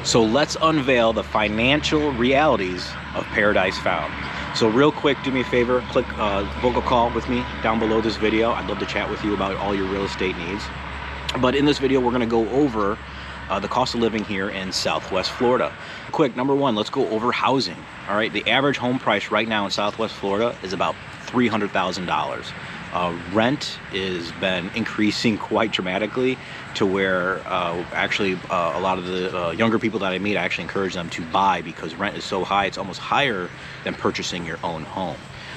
So let's unveil the financial realities of Paradise Found. So real quick, do me a favor, click book a call with me down below this video. I'd love to chat with you about all your real estate needs. But in this video, we're gonna go over the cost of living here in Southwest Florida. Quick, number one, let's go over housing. All right, the average home price right now in Southwest Florida is about $300,000. Rent has been increasing quite dramatically to where actually a lot of the younger people that I meet, I actually encourage them to buy because rent is so high, it's almost higher than purchasing your own home.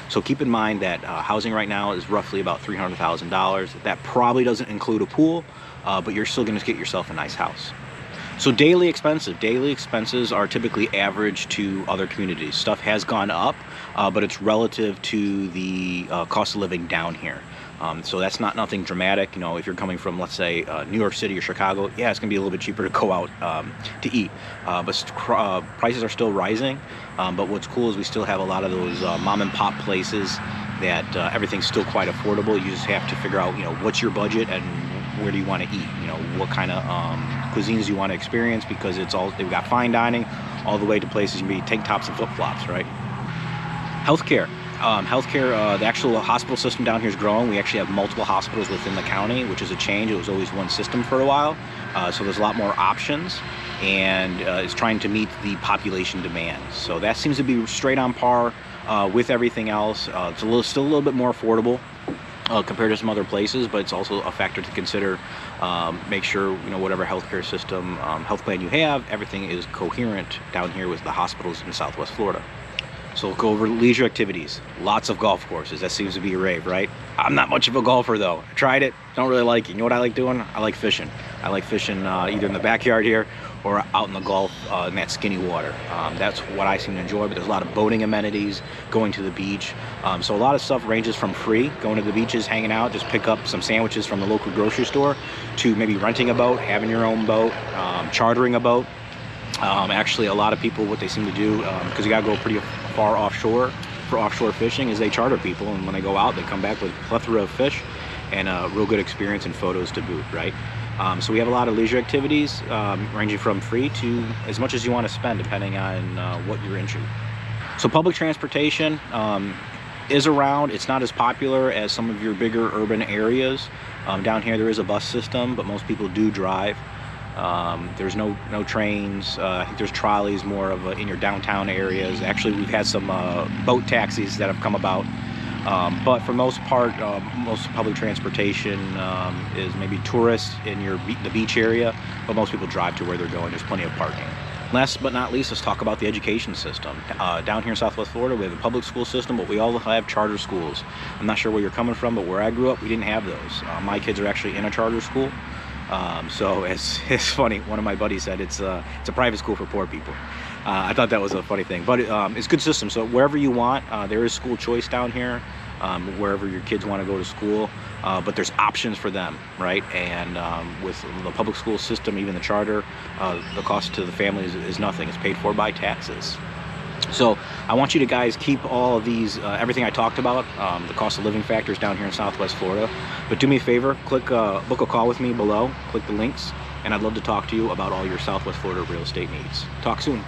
So keep in mind that housing right now is roughly about $300,000. That probably doesn't include a pool, but you're still going to get yourself a nice house. So daily expenses are typically average to other communities. Stuff has gone up, but it's relative to the cost of living down here. So that's not nothing dramatic. You know, if you're coming from, let's say, New York City or Chicago, yeah, it's gonna be a little bit cheaper to go out to eat. But prices are still rising. But what's cool is we still have a lot of those mom and pop places that everything's still quite affordable. You just have to figure out, you know, what's your budget and where do you want to eat, you know, what kind of cuisines you want to experience, because it's all, they've got fine dining all the way to places you can be tank tops and flip-flops, right? Healthcare. The actual hospital system down here is growing. We actually have multiple hospitals within the county, which is a change. It was always one system for a while. So there's a lot more options, and it's trying to meet the population demand. So that seems to be straight on par with everything else. It's still a little bit more affordable compared to some other places, but it's also a factor to consider. Make sure, you know, whatever healthcare system, health plan you have, everything is coherent down here with the hospitals in Southwest Florida. So we'll go over leisure activities. Lots of golf courses. That seems to be a rave, right? I'm not much of a golfer though. I tried it, don't really like it. You know what I like doing? I like fishing. I like fishing either in the backyard here or out in the Gulf in that skinny water. That's what I seem to enjoy, but there's a lot of boating amenities, going to the beach. So a lot of stuff ranges from free, going to the beaches, hanging out, just pick up some sandwiches from the local grocery store, to maybe renting a boat, having your own boat, chartering a boat. Actually, a lot of people, what they seem to do, because you gotta go pretty far offshore for offshore fishing, is they charter people, and when they go out, they come back with a plethora of fish and a real good experience and photos to boot, right? So we have a lot of leisure activities, ranging from free to as much as you want to spend, depending on what you're into. So public transportation is around. It's not as popular as some of your bigger urban areas. Down here there is a bus system, but most people do drive. There's no trains. I think there's trolleys more of in your downtown areas. Actually, we've had some boat taxis that have come about. But for most part, most public transportation is maybe tourists in the beach area, but most people drive to where they're going. There's plenty of parking. Last but not least, let's talk about the education system. Down here in Southwest Florida, we have a public school system, but we all have charter schools. I'm not sure where you're coming from, but where I grew up, we didn't have those. My kids are actually in a charter school. So it's funny. One of my buddies said it's a private school for poor people. I thought that was a funny thing, but it's a good system. So wherever you want, there is school choice down here, wherever your kids want to go to school, but there's options for them, right? And with the public school system, even the charter, the cost to the family is nothing. It's paid for by taxes. So I want you to guys keep all of these, everything I talked about, the cost of living factors down here in Southwest Florida. But do me a favor, book a call with me below, click the links, and I'd love to talk to you about all your Southwest Florida real estate needs. Talk soon.